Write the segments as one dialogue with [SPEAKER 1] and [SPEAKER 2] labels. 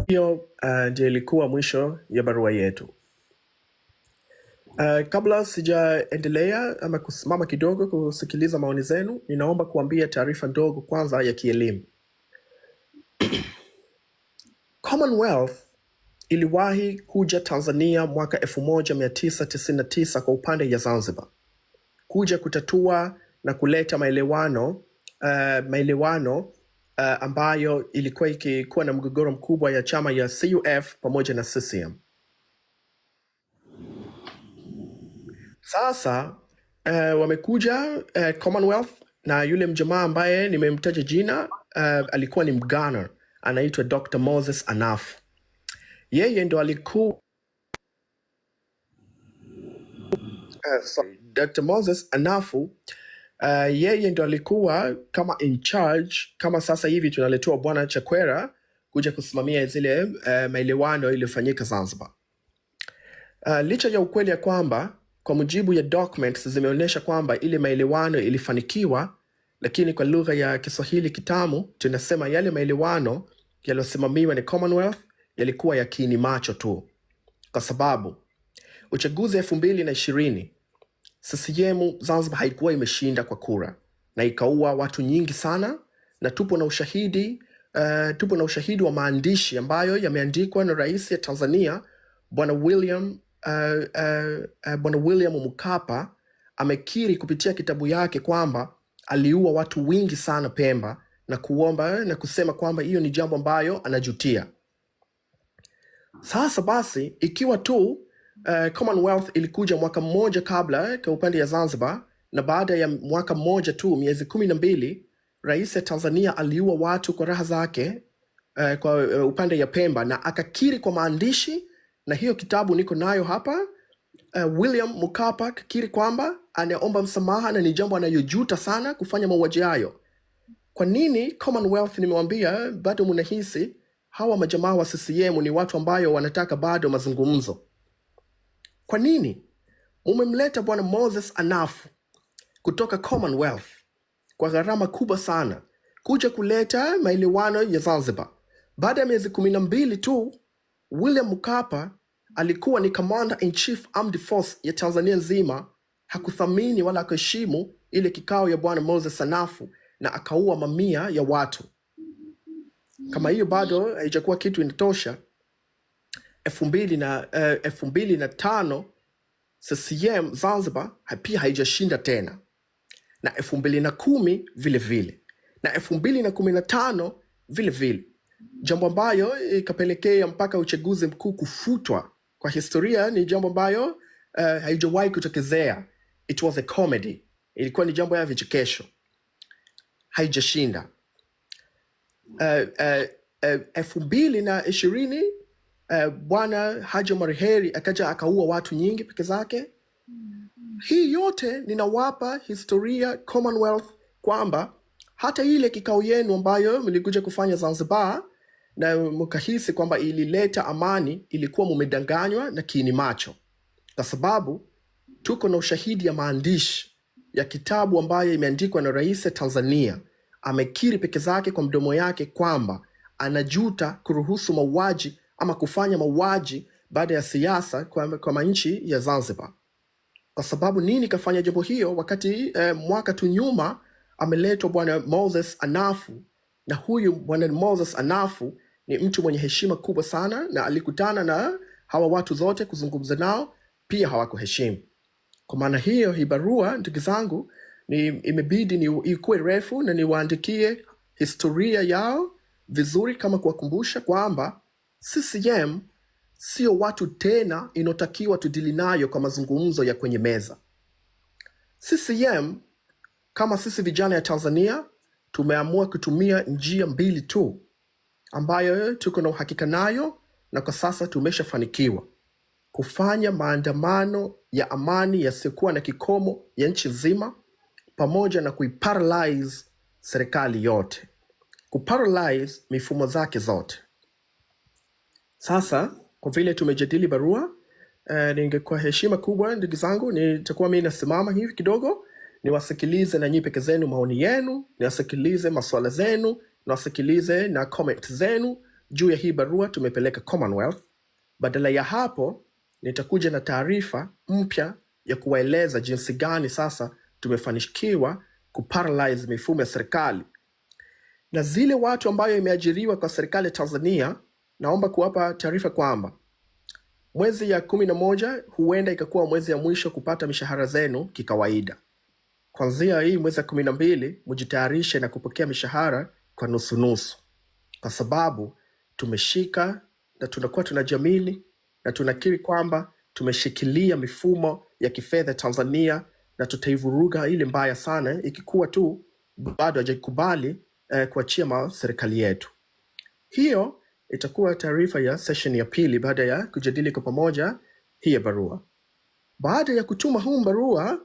[SPEAKER 1] Hiyo ndio ilikuwa mwisho ya barua yetu. Kabla sijaendelea ama kusimama kidogo kusikiliza maoni zenu, ninaomba kuambia taarifa ndogo kwanza ya kielimu. Commonwealth iliwahi kuja Tanzania mwaka 1999 kwa upande ya Zanzibar, kuja kutatua na kuleta maelewano ambayo ilikuwa ikikuwa na mgogoro mkubwa ya chama ya CUF pamoja na CCM. Sasa wamekuja Commonwealth na yule mjamaa ambaye nimemtaja jina alikuwa ni Mghana, anaitwa Dr. Moses Anafu. Yeye ndo alikuwa Dr. Moses Anafu yeye ndo alikuwa kama in charge, kama sasa hivi tunaletewa Bwana Chakwera kuja kusimamia zile maelewano iliyofanyika Zanzibar. Licha ya ukweli ya kwamba kwa mujibu ya documents zimeonyesha kwamba ile maelewano ilifanikiwa, lakini kwa lugha ya Kiswahili kitamu tunasema yale maelewano yaliyosimamiwa ni Commonwealth yalikuwa ya kiini macho tu, kwa sababu uchaguzi 2020 CCM Zanzibar haikuwa imeshinda kwa kura na ikaua watu nyingi sana, na tupo na ushahidi wa maandishi ambayo yameandikwa na rais ya Tanzania Bwana William Mkapa. Amekiri kupitia kitabu yake kwamba aliua watu wengi sana Pemba na kuomba na kusema kwamba hiyo ni jambo ambayo anajutia. Sasa basi ikiwa tu Commonwealth ilikuja mwaka mmoja kabla kwa upande ya Zanzibar, na baada ya mwaka mmoja tu, miezi 12, rais ya Tanzania aliua watu kwa raha zake kwa upande ya Pemba na akakiri kwa maandishi, na hiyo kitabu niko nayo hapa. William Mkapa akakiri kwamba anaomba msamaha na ni jambo anayojuta sana kufanya mauaji hayo. Kwa nini Commonwealth, nimewambia, bado mnahisi hawa majamaa wa CCM ni watu ambayo wanataka bado mazungumzo? Kwa nini umemleta Bwana Moses Anafu kutoka Commonwealth kwa gharama kubwa sana kuja kuleta maelewano ya Zanzibar? Baada ya miezi 12 tu, William Mkapa alikuwa ni Commander in Chief Armed Force ya Tanzania nzima, hakuthamini wala kuheshimu ile kikao ya Bwana Moses Anafu na akaua mamia ya watu. Kama hiyo bado haijakuwa kitu inatosha, 2005 CCM Zanzibar pia haijashinda tena, na 2010 vile vile, na 2015 vile vile, jambo ambayo ikapelekea mpaka uchaguzi mkuu kufutwa. Kwa historia ni jambo ambayo haijawahi kutokezea. It was a comedy, ilikuwa ni jambo ya vichekesho, haijashinda. 2020 Bwana Haji Omar Heri akaja akaua watu nyingi peke zake. Hii yote ninawapa historia Commonwealth kwamba hata ile kikao yenu ambayo mlikuja kufanya Zanzibar na mkahisi kwamba ilileta amani, ilikuwa mumedanganywa na kiini macho, kwa sababu tuko na ushahidi ya maandishi ya kitabu ambayo imeandikwa na rais wa Tanzania. Amekiri peke zake kwa mdomo yake kwamba anajuta kuruhusu mauaji ama kufanya mauaji baada ya siasa kwa nchi ya Zanzibar. Kwa sababu nini kafanya jambo hiyo wakati mwaka tu nyuma ameletwa Bwana Moses Anafu, na huyu Bwana Moses Anafu ni mtu mwenye heshima kubwa sana, na alikutana na hawa watu zote kuzungumza nao, pia hawakuheshimu. Kwa maana hiyo, hii barua ndugu zangu imebidi ikuwe refu na niwaandikie historia yao vizuri, kama kuwakumbusha kwamba CCM sio watu tena inotakiwa tudili nayo kwa mazungumzo ya kwenye meza. CCM kama sisi vijana ya Tanzania tumeamua kutumia njia mbili tu ambayo tuko na uhakika nayo, na kwa sasa tumeshafanikiwa kufanya maandamano ya amani yasiyokuwa na kikomo ya nchi nzima, pamoja na kuiparalyze serikali yote, kuparalyze mifumo zake zote. Sasa kwa vile tumejadili barua, ningekuwa heshima kubwa ndugu zangu, nitakuwa mimi nasimama hivi kidogo niwasikilize na nyinyi peke zenu maoni yenu, niwasikilize maswala zenu, niwasikilize na comment zenu, juu ya hii barua tumepeleka Commonwealth. Badala ya hapo, nitakuja na taarifa mpya ya kuwaeleza jinsi gani sasa tumefanikiwa kuparalyze mifumo ya serikali. Na zile watu ambayo imeajiriwa kwa serikali ya Tanzania, naomba kuwapa taarifa kwamba mwezi ya 11 huenda ikakuwa mwezi ya mwisho kupata mishahara zenu kikawaida. Kwanzia hii mwezi ya 12 mujitayarishe na kupokea mishahara kwa nusu, kwa sababu tumeshika na tunakuwa tunajamili na tunakiri kwamba tumeshikilia mifumo ya kifedha Tanzania, na tutaivuruga ile mbaya sana ikikuwa tu bado hajakubali kuachia serikali yetu. Hiyo itakuwa taarifa ya session ya pili baada ya kujadili kwa pamoja hii barua. Baada ya kutuma huu barua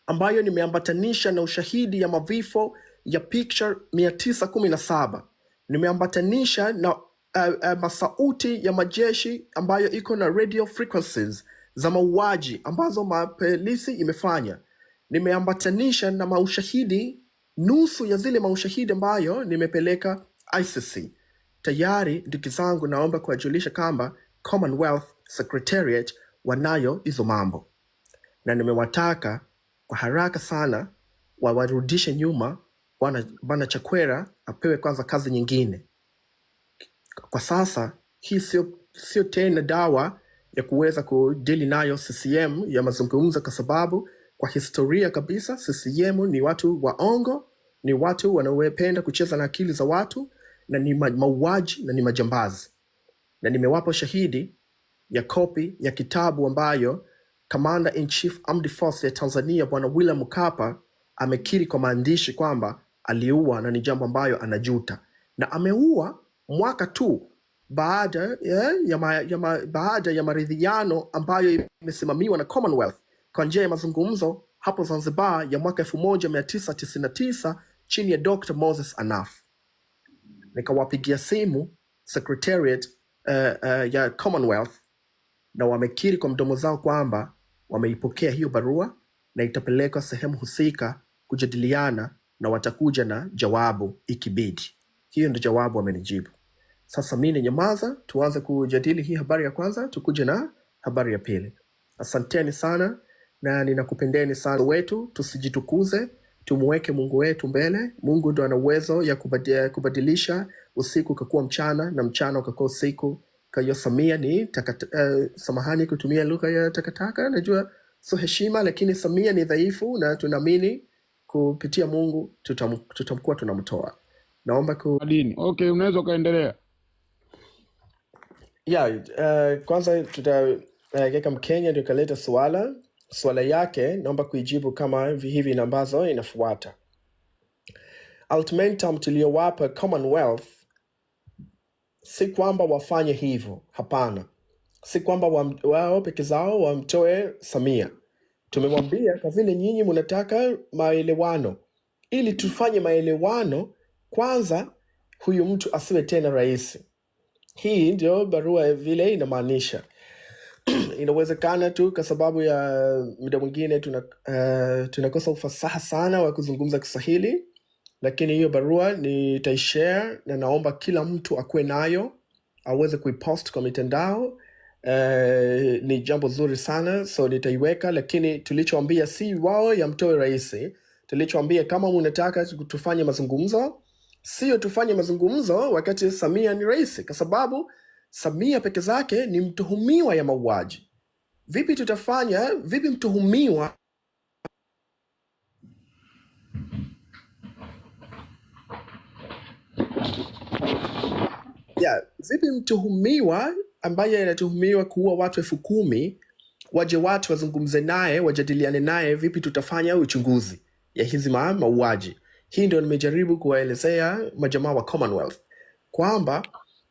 [SPEAKER 1] ambayo nimeambatanisha na ushahidi ya mavifo ya picture 917, nimeambatanisha na masauti ya majeshi ambayo iko na radio frequencies za mauaji ambazo polisi imefanya. Nimeambatanisha na maushahidi, nusu ya zile maushahidi ambayo nimepeleka ICC. Tayari ndugu zangu, naomba kuwajulisha kwamba Commonwealth Secretariat wanayo hizo mambo, na nimewataka kwa haraka sana wawarudishe nyuma. Bwana Chakwera apewe kwanza kazi nyingine. Kwa sasa hii sio tena dawa ya kuweza kudili nayo CCM ya mazungumzo, kwa sababu kwa historia kabisa CCM ni watu waongo, ni watu wanaopenda kucheza na akili za watu, na ni mauaji na ni majambazi. Na nimewapa shahidi ya kopi ya kitabu ambayo Commander in Chief Armed Forces ya Tanzania Bwana William Mkapa amekiri kwa maandishi kwamba aliua, na ni jambo ambayo anajuta, na ameua mwaka tu baada ya maridhiano ambayo imesimamiwa na Commonwealth kwa njia ya mazungumzo hapo Zanzibar ya mwaka 1999 chini ya Dr. Moses Anaf. Nikawapigia simu Secretariat ya Commonwealth, na wamekiri kwa mdomo zao kwamba wameipokea hiyo barua na itapelekwa sehemu husika kujadiliana, na watakuja na jawabu ikibidi. Hiyo ndio jawabu wamenijibu. Sasa mimi nyamaza, tuanze kujadili hii habari ya kwanza, tukuje na habari ya pili. Asanteni sana na ninakupendeni sana wetu, tusijitukuze, tumuweke Mungu wetu mbele. Mungu ndo ana uwezo ya kubadilisha usiku ukakuwa mchana na mchana ukakuwa usiku. Kwa hiyo Samia ni samahani kutumia lugha ya takataka, najua sio heshima, lakini Samia ni dhaifu na tunaamini kupitia Mungu tutamkuwa tunamtoa. Naomba
[SPEAKER 2] Adini. Okay, unaweza kaendelea.
[SPEAKER 1] Kwanza tutaweka Mkenya ndio kaleta swala yake, naomba kuijibu kama hivi ambazo inafuata. Ultimatum tuliyowapa Commonwealth si kwamba wafanye hivyo, hapana. Si kwamba wao peke zao wamtoe Samia. Tumemwambia kwa vile nyinyi mnataka maelewano, ili tufanye maelewano, kwanza huyu mtu asiwe tena rais. Hii ndio barua vile inamaanisha. Inawezekana tu kwa sababu ya muda mwingine tunakosa ufasaha sana wa kuzungumza Kiswahili, lakini hiyo barua nitaishare na naomba kila mtu akuwe nayo, aweze kuipost kwa mitandao. Ni jambo zuri sana, so nitaiweka. Lakini tulichoambia si wao yamtoe rais. Tulichoambia kama mnataka tufanye mazungumzo, sio tufanye mazungumzo wakati Samia ni rais, kwa sababu Samia peke zake ni mtuhumiwa ya mauaji. Vipi tutafanya, vipi mtuhumiwa vipi mtuhumiwa ambaye anatuhumiwa kuua watu 10,000 waje watu wazungumze naye, wajadiliane naye, vipi tutafanya uchunguzi ya hizi mauaji? Hii ndio nimejaribu kuwaelezea majamaa wa Commonwealth kwamba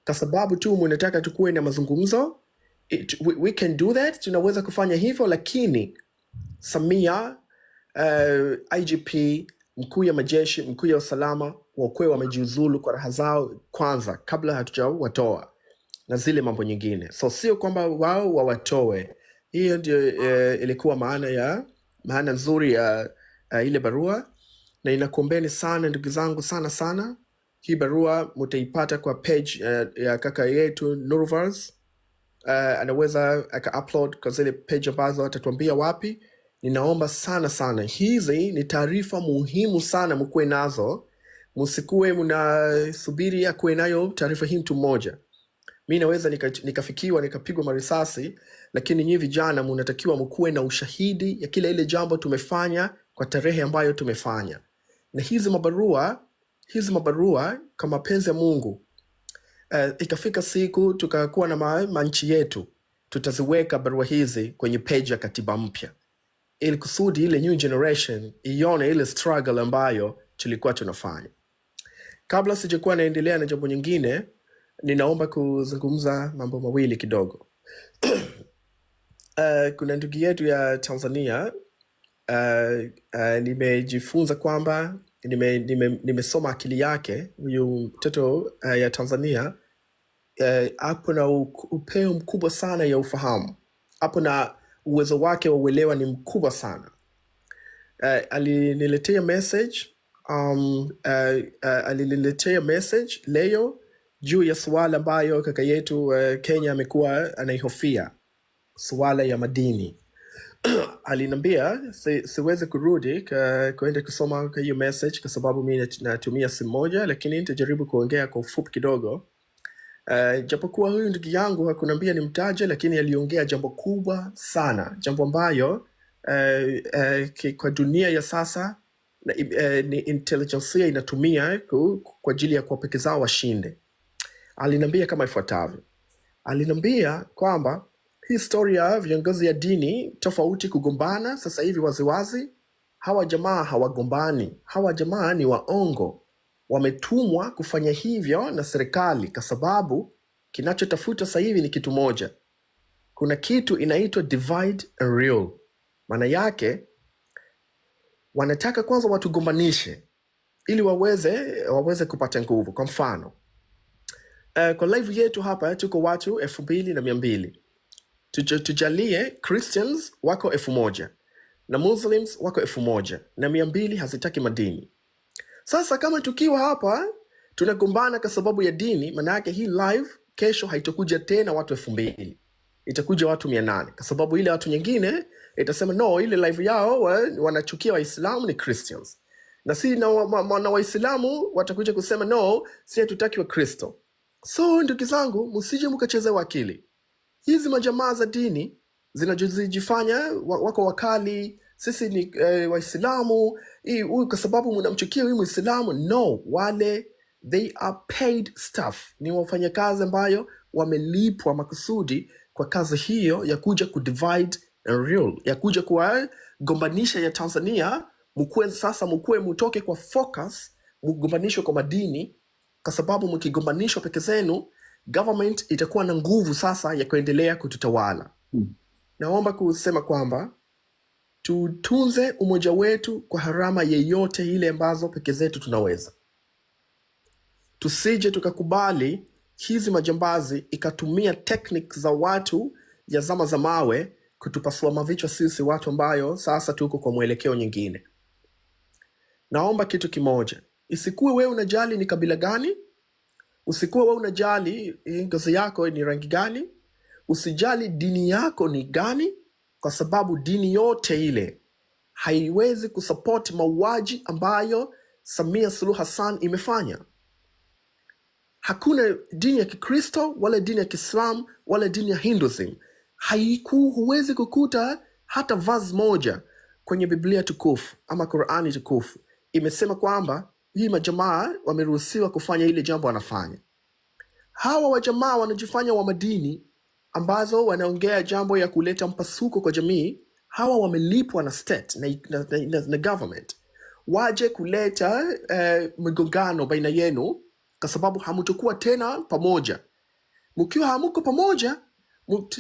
[SPEAKER 1] kwa sababu tu mnataka tukuwe na mazungumzo, we can do that, tunaweza kufanya hivyo, lakini Samia, IGP, mkuu ya majeshi, mkuu ya usalama wakwe wamejiuzulu kwa raha zao kwanza kabla hatujawatoa na zile mambo nyingine. So sio kwamba wao wawatoe. Hiyo ndio ilikuwa maana nzuri ya ile barua, na inakuombeni sana ndugu zangu sana Hii barua mutaipata kwa page ya kaka yetu Nurvaz. Anaweza aka-upload kwa zile page ambazo atatuambia wapi. Ninaomba sana sana, hizi ni taarifa muhimu sana mkuwe nazo. Musikuwe mnasubiri akuwe nayo taarifa hii mtu mmoja. Mi naweza nikafikiwa nikapigwa marisasi, lakini nyinyi vijana mnatakiwa mkuwe na ushahidi ya kila ile jambo tumefanya kwa tarehe ambayo tumefanya. Na hizi mabarua kwa mapenzi ya Mungu, ikafika siku tukakuwa na manchi yetu, tutaziweka barua hizi kwenye page ya katiba mpya, ili kusudi ile new generation ione ile struggle ambayo tulikuwa tunafanya. Kabla sijakuwa naendelea na jambo nyingine, ninaomba kuzungumza mambo mawili kidogo. Kuna ndugu yetu ya Tanzania, nimejifunza kwamba nimesoma akili yake. Huyu mtoto ya Tanzania hapo na upeo mkubwa sana ya ufahamu, hapo na uwezo wake wa uelewa ni mkubwa sana. Aliniletea message leo juu ya swala ambayo kaka yetu Kenya amekuwa anaihofia, swala ya madini. Aliniambia siwezi kurudi kuenda kusoma hiyo message kwa sababu mimi natumia simu moja, lakini nitajaribu kuongea kwa ufupi kidogo. Japokuwa huyu ndugu yangu hakuniambia nimtaje, lakini aliongea jambo kubwa sana, jambo ambayo kwa dunia ya sasa ni intelligence inatumia kwa ajili ya kuwapekezao washinde. Aliniambia kama ifuatavyo. Aliniambia kwamba historia ya viongozi ya dini tofauti kugombana sasa hivi waziwazi, hawa jamaa hawagombani, hawa jamaa ni waongo, wametumwa kufanya hivyo na serikali, kwa sababu kinachotafuta sasa hivi ni kitu moja. Kuna kitu inaitwa divide and rule. Maana yake wanataka kwanza watugombanishe ili waweze kupata nguvu. Kwa mfano, kwa live yetu hapa tuko watu 2,200. Tujalie Christians wako 1,000 na Muslims wako 1,000 na 200 hazitaki madini. Sasa kama tukiwa hapa tunagombana kwa sababu ya dini, maana yake hii live kesho haitakuja tena watu 2,000, itakuja watu 800, kwa sababu ile watu nyingine itasema no, ile live yao wanachukia Waislamu ni Christians, na si na Waislamu watakuja kusema no, si hatutaki wa Kristo. So ndugu zangu, msije mkacheza akili. Hizi majamaa za dini zinajifanya wako wakali, sisi ni Waislamu, huyu kwa sababu mnamchukia huyu Muislamu. No, wale they are paid staff, ni wafanyakazi ambayo wamelipwa makusudi kwa kazi hiyo ya kuja kudivide and rule, ya kuja kuwagombanisha ya Tanzania. Mkuwe mutoke kwa focus, mgombanishwe kwa madini, kwa sababu mkigombanishwa peke zenu government itakuwa na nguvu sasa ya kuendelea kututawala. Naomba kusema kwamba tutunze umoja wetu kwa harama yeyote ile ambazo peke zetu tunaweza. Tusije tukakubali hizi majambazi ikatumia techniques za watu ya zama za mawe kutupasua mavichwa sisi watu ambayo sasa tuko kwa mwelekeo nyingine. Naomba kitu kimoja, isikuwe wewe unajali ni kabila gani, usikuwe wewe unajali ngozi yako ni rangi gani, usijali dini yako ni gani, kwa sababu dini yote ile haiwezi kusupport mauaji ambayo Samia Suluhu Hassan imefanya. Hakuna dini ya Kikristo wala dini ya Kiislamu wala dini ya Hinduism, huwezi kukuta hata verse moja kwenye Biblia tukufu ama Qur'ani tukufu imesema kwamba hii majamaa wameruhusiwa kufanya ile jambo wanafanya. Hawa wajamaa wanajifanya wa madini ambazo wanaongea jambo ya kuleta mpasuko kwa jamii. Hawa wamelipwa na state na government waje kuleta migongano baina yenu, kwa sababu hamutakuwa tena pamoja. Mkiwa hamuko pamoja,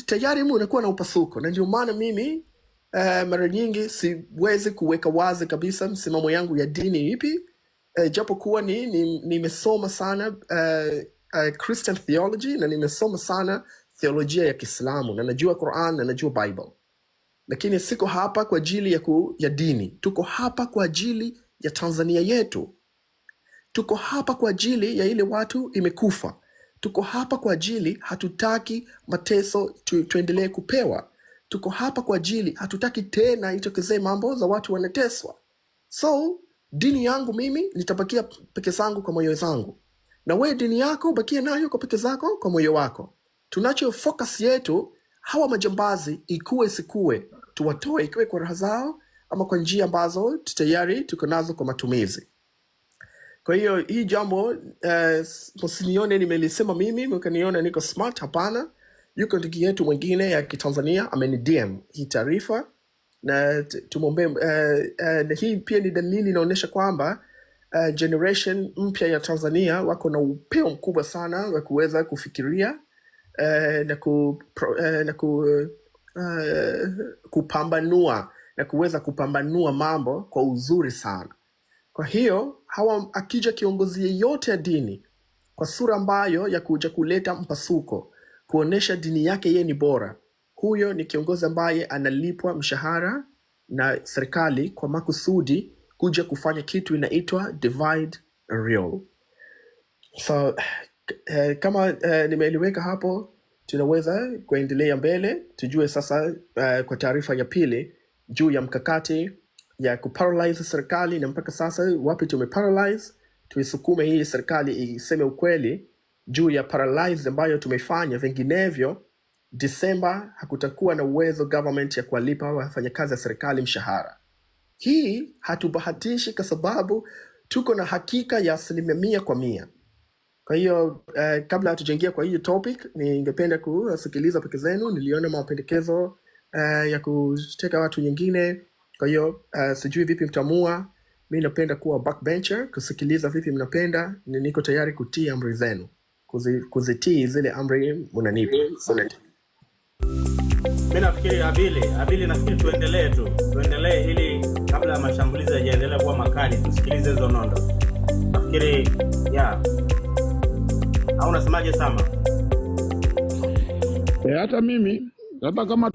[SPEAKER 1] tayari mnakuwa na upasuko. Na ndio maana mimi mara nyingi siwezi kuweka wazi kabisa msimamo yangu ya dini ipi, japo kuwa nimesoma sana Christian theology na nimesoma sana theolojia ya Kiislamu na najua Quran na najua Bible. Lakini siko hapa kwa ajili ya dini, tuko hapa kwa ajili ya Tanzania yetu. Tuko hapa kwa ajili ya ile watu imekufa. Tuko hapa kwa ajili hatutaki mateso tuendelee kupewa. Tuko hapa kwa ajili hatutaki tena itokezee mambo za watu wanateswa. So dini yangu mimi nitabakia peke zangu kwa moyo zangu, na we dini yako bakia nayo kwa peke zako kwa moyo wako. Tunacho focus yetu, hawa majambazi ikuwe sikue, tuwatoe ikiwe kwa raha zao ama kwa njia ambazo tayari tuko nazo kwa matumizi. Kwa hiyo hii jambo msinione nimelisema mimi mkaniona niko smart, hapana. Yuko ndugu yetu mwingine ya Kitanzania ameni DM hii taarifa, na tumombe na hii pia ni dalili inaonyesha kwamba generation mpya ya Tanzania wako na upeo mkubwa sana wa kuweza kufikiria kupambanua na kuweza kupambanua mambo kwa uzuri sana. Kwa hiyo akija kiongozi yeyote ya dini kwa sura ambayo ya kuja kuleta mpasuko, kuonesha dini yake yeye ni bora, huyo ni kiongozi ambaye analipwa mshahara na serikali kwa makusudi kuja kufanya kitu inaitwa divide and rule. So kama nimeeleweka hapo, tunaweza kuendelea mbele. Tujue sasa kwa taarifa ya pili juu ya mkakati ya kuparalyze serikali, na mpaka sasa wapi tumeparalyze. Tuisukume hii serikali iseme ukweli juu ya paralyze ambayo tumefanya, vinginevyo Disemba hakutakuwa na uwezo government ya kuwalipa wafanyakazi wa serikali mshahara. Hii hatubahatishi kwa sababu tuko na hakika ya 100%. Kwa hiyo kabla hatujaingia kwa hii topic, ningependa kusikiliza peke zenu. Niliona mapendekezo ya kuteka watu nyingine. Kwa hiyo sijui vipi mtamua. Mimi napenda kuwa backbencher, kusikiliza vipi mnapenda. Niko tayari kutii amri zenu, kuzitii zile amri mnanipa.
[SPEAKER 3] Mimi nafikiri Abili nafikiri tuendelee ili kabla mashambulizi yaendelee kuwa makali tusikilize hizo nondo. Nafikiri au unasemaje Sama?
[SPEAKER 2] Hata mimi hata kama